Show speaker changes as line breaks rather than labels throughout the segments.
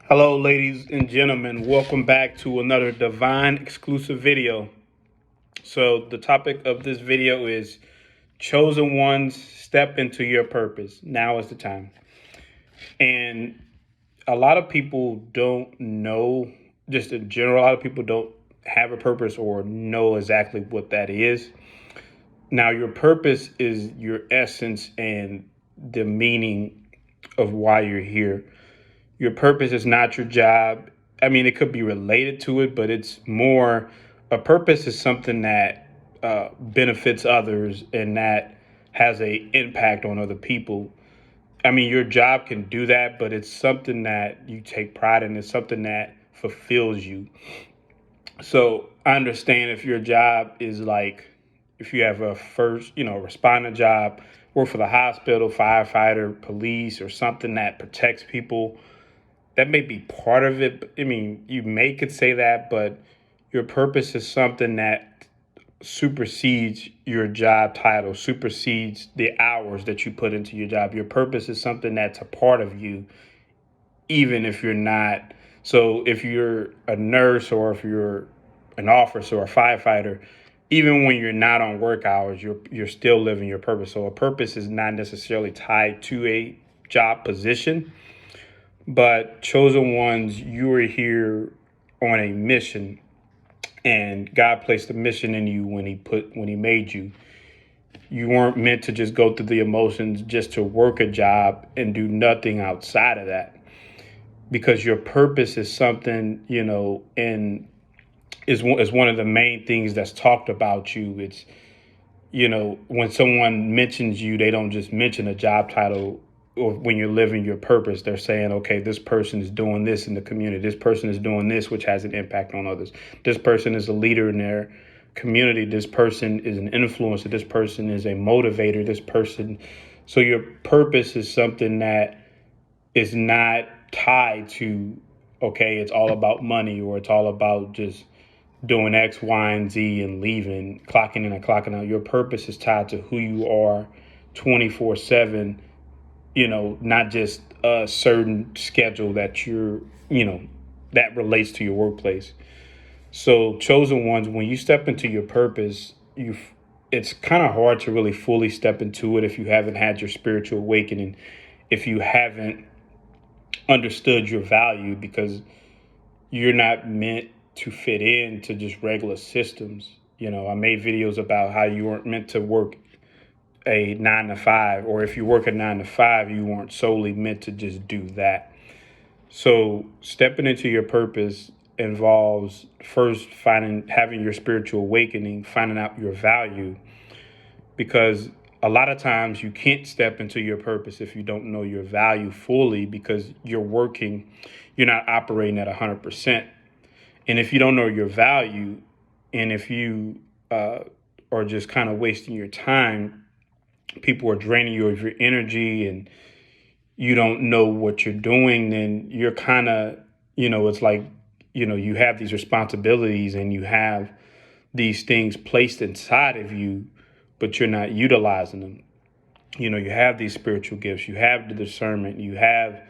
Hello, ladies and gentlemen. Welcome back to another Divine exclusive video. So, the topic of this video is Chosen Ones Step into Your Purpose. Now is the time. And a lot of people don't know, just in general, a lot of people don't have a purpose or know exactly what that is. Now, your purpose is your essence and the meaning of why you're here. Your purpose is not your job. I mean, it could be related to it, but it's more a purpose is something that benefits others and that has a impact on other people. I mean, your job can do that, but it's something that you take pride in. It's something that fulfills you. So I understand if your job is like, if you have a first, responder job, work for the hospital, firefighter, police, or something that protects people, that may be part of it. I mean, you may could say that, but your purpose is something that supersedes your job title, supersedes the hours that you put into your job. Your purpose is something that's a part of you, even if you're not. So if you're a nurse or if you're an officer or a firefighter, even when you're not on work hours, you're still living your purpose. So a purpose is not necessarily tied to a job position, but chosen ones, you are here on a mission, and God placed a mission in you when He made you. You weren't meant to just go through the emotions just to work a job and do nothing outside of that, because your purpose is something, and is one of the main things that's talked about you. It's, when someone mentions you, they don't just mention a job title. Or when you're living your purpose, they're saying, okay, this person is doing this in the community. This person is doing this, which has an impact on others. This person is a leader in their community. This person is an influencer. This person is a motivator. This person. So your purpose is something that is not tied to, okay, it's all about money or it's all about just doing X, Y, and Z and leaving, clocking in and clocking out. Your purpose is tied to who you are 24/7, not just a certain schedule that that relates to your workplace. So, chosen ones, when you step into your purpose, it's kind of hard to really fully step into it if you haven't had your spiritual awakening, if you haven't understood your value, because you're not meant to fit into just regular systems. I made videos about how you weren't meant to work a 9 to 5, or if you work a 9 to 5, you weren't solely meant to just do that. So stepping into your purpose involves first having your spiritual awakening, finding out your value, because a lot of times you can't step into your purpose if you don't know your value fully, because you're not operating at 100%. And if you don't know your value, and if you are just kind of wasting your time, people are draining you of your energy, and you don't know what you're doing, then you're kind of, it's like, you have these responsibilities and you have these things placed inside of you, but you're not utilizing them. You have these spiritual gifts, you have the discernment, you have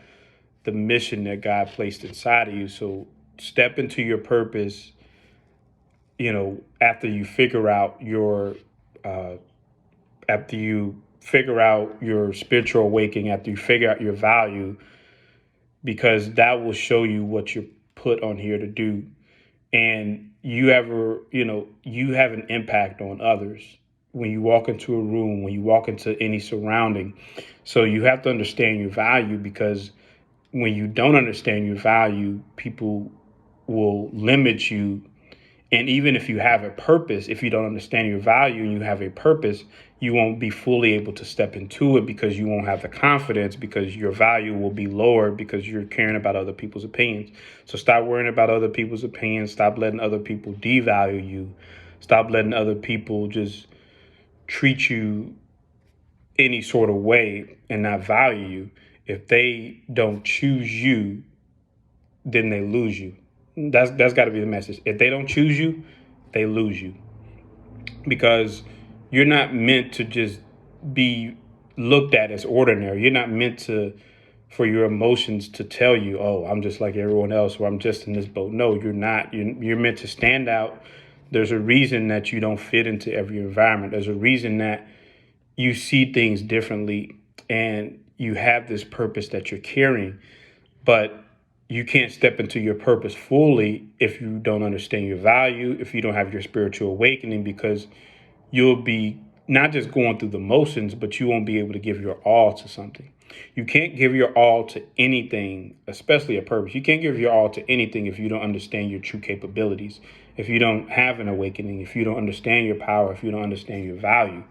the mission that God placed inside of you. So step into your purpose, after you figure out uh, your spiritual awakening, after you figure out your value, because that will show you what you're put on here to do. And you have an impact on others when you walk into a room, when you walk into any surrounding. So you have to understand your value, because when you don't understand your value, people will limit you. And even if you have a purpose, if you don't understand your value and you have a purpose, you won't be fully able to step into it, because you won't have the confidence, because your value will be lowered because you're caring about other people's opinions. So stop worrying about other people's opinions. Stop letting other people devalue you. Stop letting other people just treat you any sort of way and not value you. If they don't choose you, then they lose you. That's got to be the message. If they don't choose you, they lose you, because you're not meant to just be looked at as ordinary. You're not meant to for your emotions to tell you, oh, I'm just like everyone else, or I'm just in this boat. No, you're not. You're meant to stand out. There's a reason that you don't fit into every environment. There's a reason that you see things differently, and you have this purpose that you're carrying, but you can't step into your purpose fully if you don't understand your value, if you don't have your spiritual awakening, because you'll be not just going through the motions, but you won't be able to give your all to something. You can't give your all to anything, especially a purpose. You can't give your all to anything if you don't understand your true capabilities, if you don't have an awakening, if you don't understand your power, if you don't understand your value.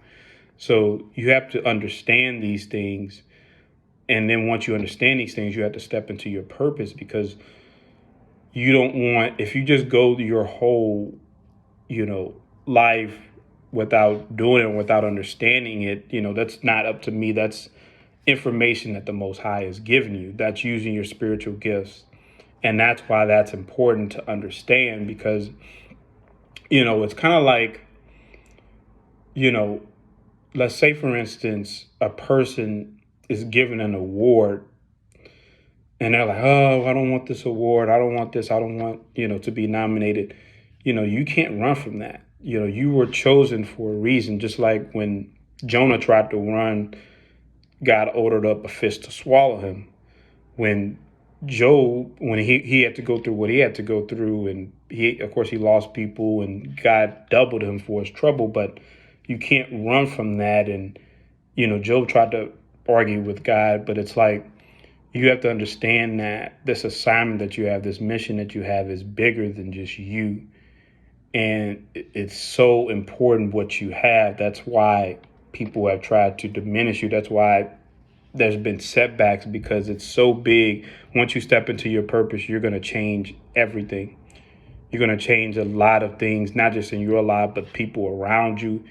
So you have to understand these things. And then once you understand these things, you have to step into your purpose, because you don't want, if you just go your whole, life without doing it, without understanding it, that's not up to me. That's information that the Most High has given you. That's using your spiritual gifts. And that's why that's important to understand, because, it's kind of like, let's say, for instance, a person is given an award and they're like, oh, I don't want this award. I don't want this. I don't want, to be nominated. You can't run from that. You were chosen for a reason. Just like when Jonah tried to run, God ordered up a fish to swallow him. When Job, when he had to go through what he had to go through, and of course, he lost people, and God doubled him for his trouble. But you can't run from that. And, Job tried to argue with God, but it's like, you have to understand that this assignment that you have, this mission that you have, is bigger than just you. And it's so important what you have. That's why people have tried to diminish you. That's why there's been setbacks, because it's so big. Once you step into your purpose, you're going to change everything. You're going to change a lot of things, not just in your life, but people around you.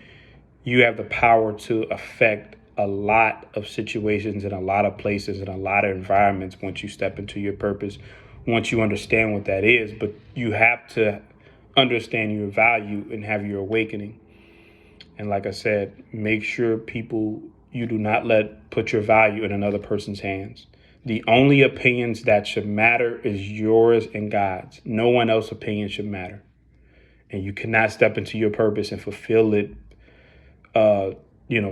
You have the power to affect a lot of situations in a lot of places, in a lot of environments, once you step into your purpose, once you understand what that is. But you have to understand your value and have your awakening. And like I said, make sure you do not put your value in another person's hands. The only opinions that should matter is yours and God's. No one else's opinion should matter. And you cannot step into your purpose and fulfill it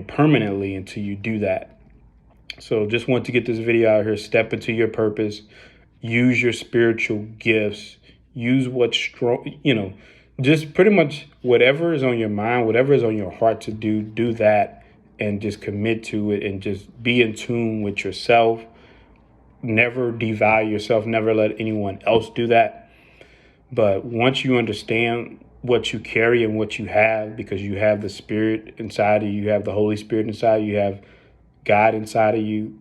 permanently until you do that. So just want to get this video out here. Step into your purpose. Use your spiritual gifts. Use what's strong, just pretty much whatever is on your mind, whatever is on your heart to do that, and just commit to it, and just be in tune with yourself. Never devalue yourself. Never let anyone else do that. But once you understand what you carry and what you have, because you have the Spirit inside of you, you have the Holy Spirit inside you, have God inside of you.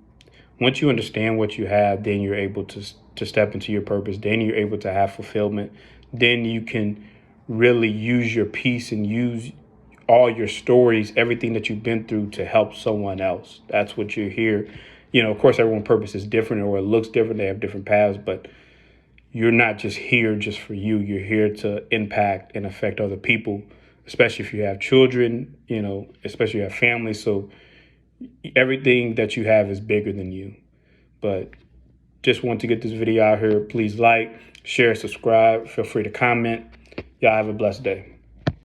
Once you understand what you have, then you're able to step into your purpose. Then you're able to have fulfillment. Then you can really use your peace and use all your stories, everything that you've been through, to help someone else. That's what you're here. Of course, everyone's purpose is different, or it looks different. They have different paths, but you're not just here just for you. You're here to impact and affect other people, especially if you have children, especially if you have family. So everything that you have is bigger than you. But just want to get this video out here. Please like, share, subscribe. Feel free to comment. Y'all have a blessed day.